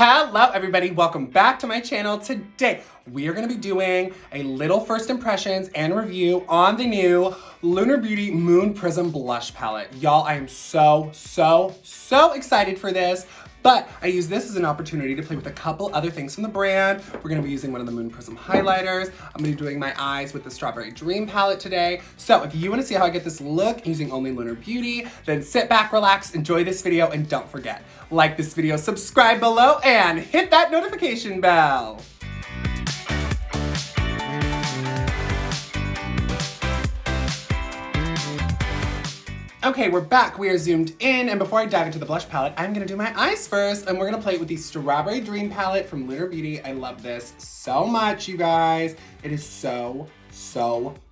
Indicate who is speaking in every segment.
Speaker 1: Hello everybody, welcome back to my channel. Today we are going to be doing a little first impressions and review on the new Lunar Beauty Moon Prism Blush Palette. Y'all, I am so excited for this. But I use this as an opportunity to play with a couple other things from the brand. We're gonna be using one of the Moon Prism highlighters. I'm gonna be doing my eyes with the Strawberry Dream palette today. So if you wanna see how I get this look using only Lunar Beauty, then sit back, relax, enjoy this video, and don't forget, like this video, subscribe below, and hit that notification bell. Okay, we're back. We are zoomed in, and before I dive into the blush palette, I'm gonna do my eyes first, and we're gonna play it with the Strawberry Dream palette from Lunar Beauty. I love this so much, you guys. It is so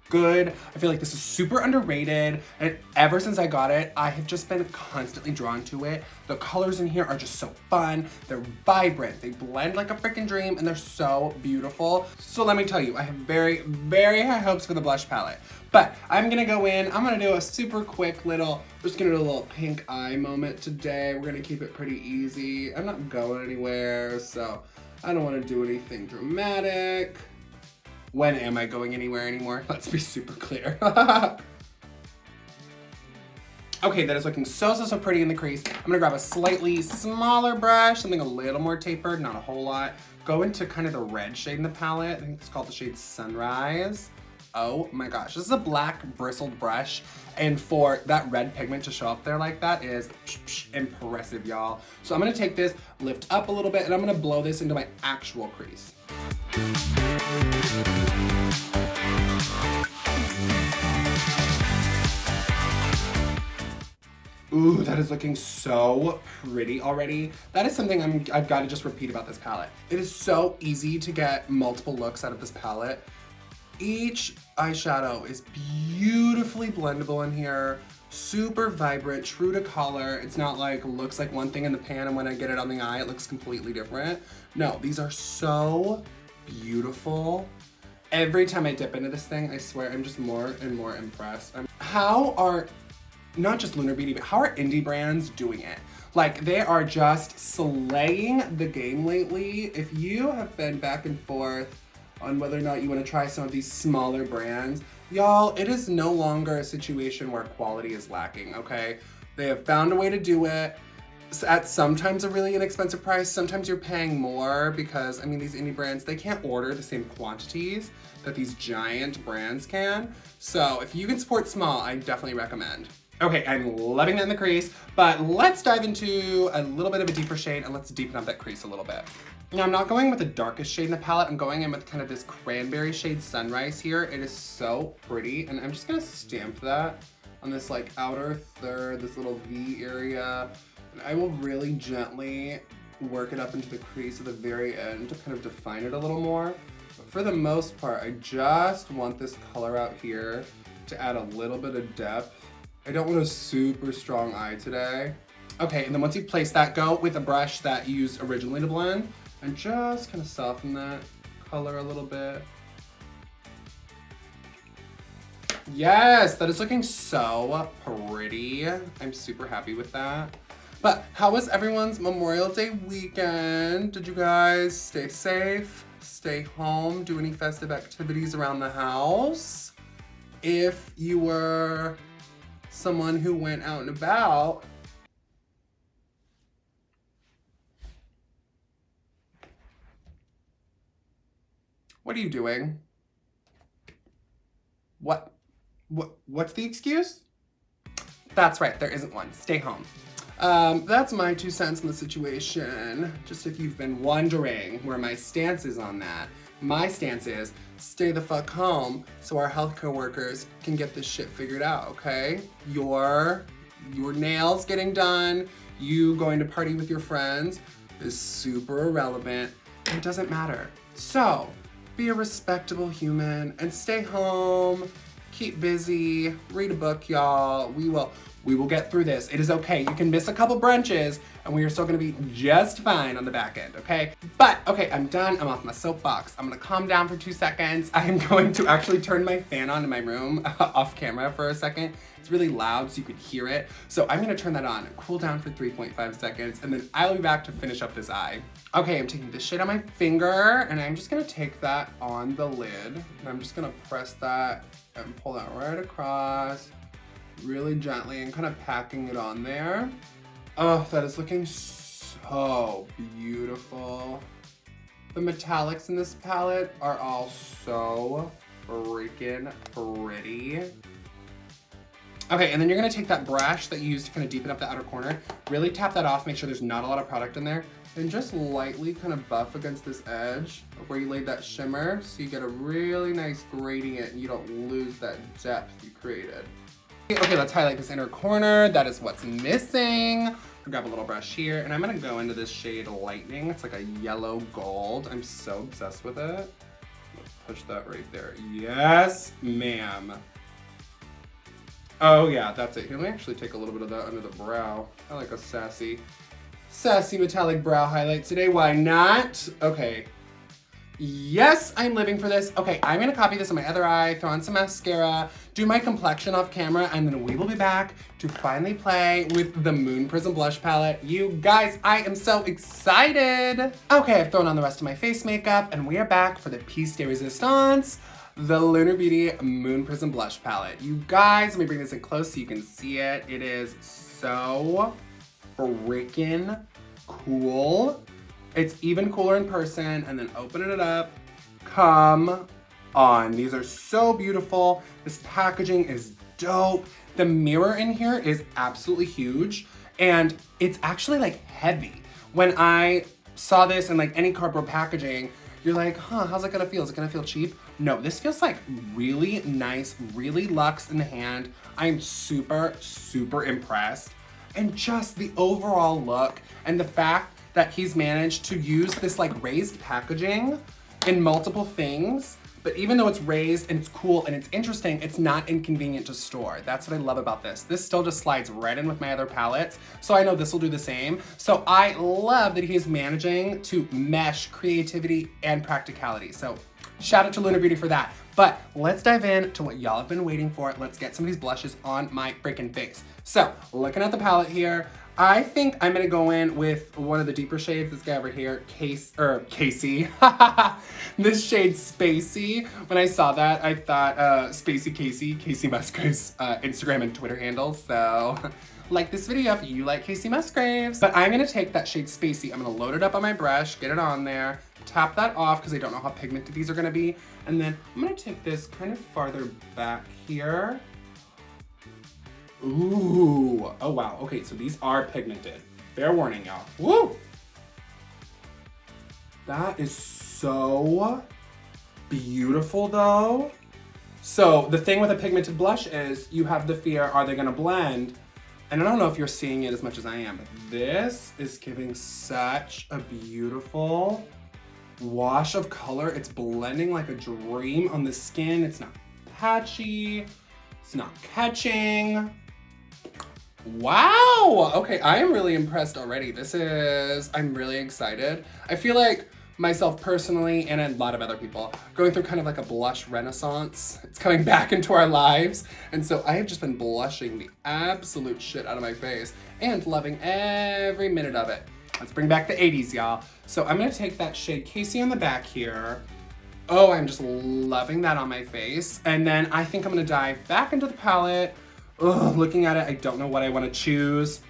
Speaker 1: good. I feel like this is super underrated, and ever since I got it, I have just been constantly drawn to it. The colors in here are just so fun. They're vibrant. They blend like a freaking dream, and they're so beautiful. So let me tell you, I have very high hopes for the blush palette. But I'm gonna go in, I'm gonna do a super quick little, we're just gonna do a little pink eye moment today. We're gonna keep it pretty easy. I'm not going anywhere, so I don't wanna do anything dramatic. When am I going anywhere anymore? Let's be super clear. Okay, that is looking so pretty in the crease. I'm gonna grab a slightly smaller brush, something a little more tapered, not a whole lot. Go into kind of the red shade in the palette. I think it's called the shade Sunrise. Oh my gosh, this is a black bristled brush, and for that red pigment to show up there like that is impressive, y'all. So I'm gonna take this, lift up a little bit, and I'm gonna blow this into my actual crease. Ooh, that is looking so pretty already. That is something I've got to just repeat about this palette. It is so easy to get multiple looks out of this palette. Each eyeshadow is beautifully blendable in here, super vibrant, true to color. It's not like looks like one thing in the pan and when I get it on the eye, it looks completely different. No, these are so beautiful. Every time I dip into this thing, I swear I'm just more and more impressed. How are, not just Lunar Beauty, but how are indie brands doing it? Like, they are just slaying the game lately. If you have been back and forth on whether or not you want to try some of these smaller brands, y'all, it is no longer a situation where quality is lacking, okay? They have found a way to do it at sometimes a really inexpensive price. Sometimes you're paying more because, I mean, these indie brands, they can't order the same quantities that these giant brands can. So if you can support small, I definitely recommend. Okay, I'm loving that in the crease, but let's dive into a little bit of a deeper shade and let's deepen up that crease a little bit. Now, I'm not going with the darkest shade in the palette. I'm going in with kind of this cranberry shade Sunrise here. It is so pretty, and I'm just gonna stamp that on this like outer third, this little V area. And I will really gently work it up into the crease at the very end to kind of define it a little more. But for the most part, I just want this color out here to add a little bit of depth. I don't want a super strong eye today. Okay, and then once you've placed that, go with a brush that you used originally to blend and just kind of soften that color a little bit. Yes, that is looking so pretty. I'm super happy with that. But how was everyone's Memorial Day weekend? Did you guys stay safe, stay home, do any festive activities around the house? If you were someone who went out and about, what are you doing? What's the excuse? That's right, there isn't one. Stay home. That's my 2 cents in the situation. Just if you've been wondering where my stance is on that. My stance is stay the fuck home so our healthcare workers can get this shit figured out, okay? Your nails getting done, you going to party with your friends is super irrelevant. It doesn't matter. So, be a respectable human and stay home, keep busy, read a book, y'all. We will get through this. It is okay. You can miss a couple brunches and we are still gonna be just fine on the back end, okay? But, okay, I'm done. I'm off my soapbox. I'm gonna calm down for 2 seconds. I am going to actually turn my fan on in my room off camera for a second. It's really loud so you could hear it. So I'm gonna turn that on, cool down for 3.5 seconds, and then I'll be back to finish up this eye. Okay, I'm taking this shade on my finger and I'm just gonna take that on the lid. And I'm just gonna press that and pull that right across really gently and kind of packing it on there. Oh, that is looking so beautiful. The metallics in this palette are all so freaking pretty. Okay, and then you're gonna take that brush that you used to kind of deepen up the outer corner, really tap that off, make sure there's not a lot of product in there, and just lightly kind of buff against this edge of where you laid that shimmer so you get a really nice gradient and you don't lose that depth you created. Okay, let's highlight this inner corner. That is what's missing. I'll grab a little brush here and I'm gonna go into this shade Lightning. It's like a yellow gold. I'm so obsessed with it. Push that right there. Yes, ma'am. Oh yeah, that's it. Here, let me actually take a little bit of that under the brow. I like a sassy metallic brow highlight today. Why not? Okay. Yes, I'm living for this. Okay, I'm gonna copy this on my other eye, throw on some mascara, do my complexion off camera, and then we will be back to finally play with the Moon Prism blush palette. You guys, I am so excited. Okay, I've thrown on the rest of my face makeup, and we are back for the piece de resistance, the Lunar Beauty Moon Prism blush palette. You guys, let me bring this in close so you can see it. It is so freaking cool. It's even cooler in person, and then opening it up, come on. These are so beautiful. This packaging is dope. The mirror in here is absolutely huge, and it's actually like heavy. When I saw this in like any cardboard packaging, you're like, huh, how's it gonna feel? Is it gonna feel cheap? No, this feels like really nice, really luxe in the hand. I'm super, super impressed. And just the overall look and the fact that he's managed to use this like raised packaging in multiple things, but even though it's raised and it's cool and it's interesting, it's not inconvenient to store. That's what I love about this. This still just slides right in with my other palettes, so I know this will do the same. So I love that he's managing to mesh creativity and practicality. So shout out to Lunar Beauty for that. But let's dive in to what y'all have been waiting for. Let's get some of these blushes on my freaking face. So looking at the palette here, I think I'm gonna go in with one of the deeper shades. This guy over here, Casey. This shade Spacey. When I saw that, I thought Spacey Casey Musgraves Instagram and Twitter handle. So like this video if you like Casey Musgraves. But I'm gonna take that shade Spacey. I'm gonna load it up on my brush, get it on there, tap that off because I don't know how pigmented these are gonna be. And then I'm gonna take this kind of farther back here. Ooh, oh wow. Okay, so these are pigmented. Fair warning, y'all. Woo! That is so beautiful though. So the thing with a pigmented blush is you have the fear, are they gonna blend? And I don't know if you're seeing it as much as I am, but this is giving such a beautiful wash of color. It's blending like a dream on the skin. It's not patchy, it's not catching. Wow, okay, I am really impressed already. I'm really excited. I feel like myself personally, and a lot of other people, going through kind of like a blush renaissance. It's coming back into our lives. And so I have just been blushing the absolute shit out of my face and loving every minute of it. Let's bring back the 80s, y'all. So I'm gonna take that shade Casey on the back here. Oh, I'm just loving that on my face. And then I think I'm gonna dive back into the palette. Ugh, looking at it, I don't know what I wanna choose.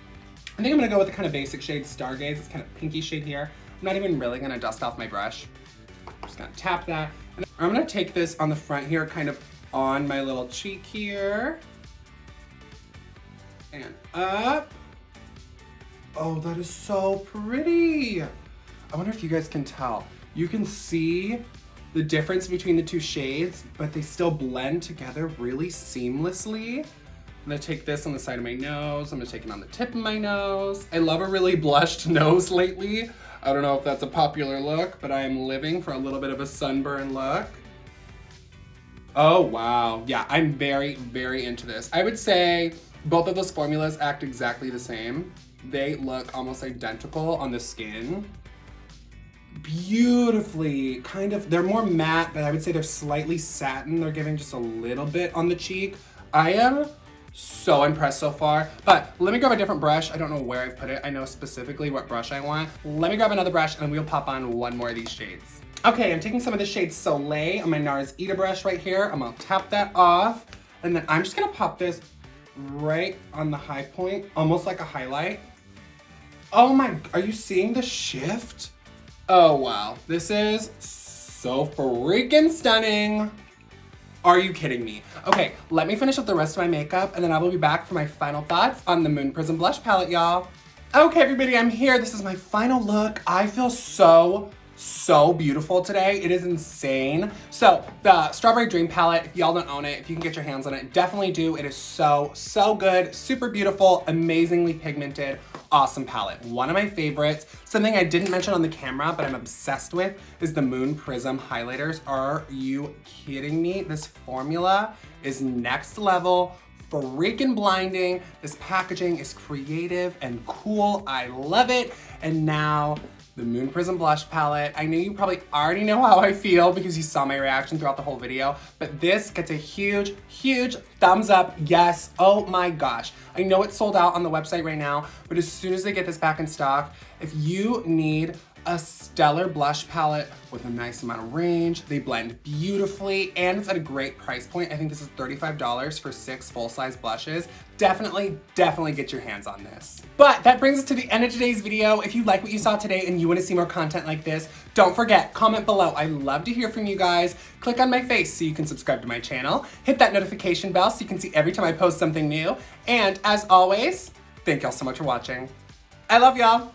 Speaker 1: I think I'm gonna go with the kind of basic shade Stargaze. It's kind of pinky shade here. I'm not even really gonna dust off my brush. I'm just gonna tap that. And I'm gonna take this on the front here, kind of on my little cheek here. And up. Oh, that is so pretty. I wonder if you guys can tell. You can see the difference between the two shades, but they still blend together really seamlessly. I'm gonna take this on the side of my nose. I'm gonna take it on the tip of my nose. I love a really blushed nose lately. I don't know if that's a popular look, but I am living for a little bit of a sunburn look. Oh, wow. Yeah, I'm very, very into this. I would say Both of those formulas act exactly the same. They look almost identical on the skin. Beautifully, kind of, they're more matte, but I would say they're slightly satin. They're giving just a little bit on the cheek. I am so impressed so far, but let me grab a different brush. I don't know where I put it. I know specifically what brush I want. Let me grab another brush and we'll pop on one more of these shades. Okay, I'm taking some of the shade Soleil on my NARS Ita brush right here. I'm gonna tap that off, and then I'm just gonna pop this right on the high point, almost like a highlight. Oh my, are you seeing the shift? Oh wow, this is so freaking stunning. Are you kidding me? Okay, let me finish up the rest of my makeup and then I will be back for my final thoughts on the Moon Prism blush palette, y'all. Okay, everybody, I'm here. This is my final look. I feel so beautiful today. It is insane. So the Strawberry Dream palette, if y'all don't own it, if you can get your hands on it, definitely do. It is so good, super beautiful, amazingly pigmented, awesome palette. One of my favorites. Something I didn't mention on the camera, but I'm obsessed with, is the Moon Prism highlighters. Are you kidding me? This formula is next level, freaking blinding. This packaging is creative and cool. I love it. And now, the Moon Prism blush palette. I know you probably already know how I feel because you saw my reaction throughout the whole video, but this gets a huge thumbs up. Yes, oh my gosh. I know it's sold out on the website right now, but as soon as they get this back in stock, if you need a stellar blush palette with a nice amount of range, they blend beautifully, and it's at a great price point. I think this is $35 for 6 full-size blushes. Definitely get your hands on this. But that brings us to the end of today's video. If you like what you saw today and you want to see more content like this, don't forget, comment below. I love to hear from you guys. Click on my face so you can subscribe to my channel. Hit that notification bell so you can see every time I post something new. And as always, thank y'all so much for watching. I love y'all.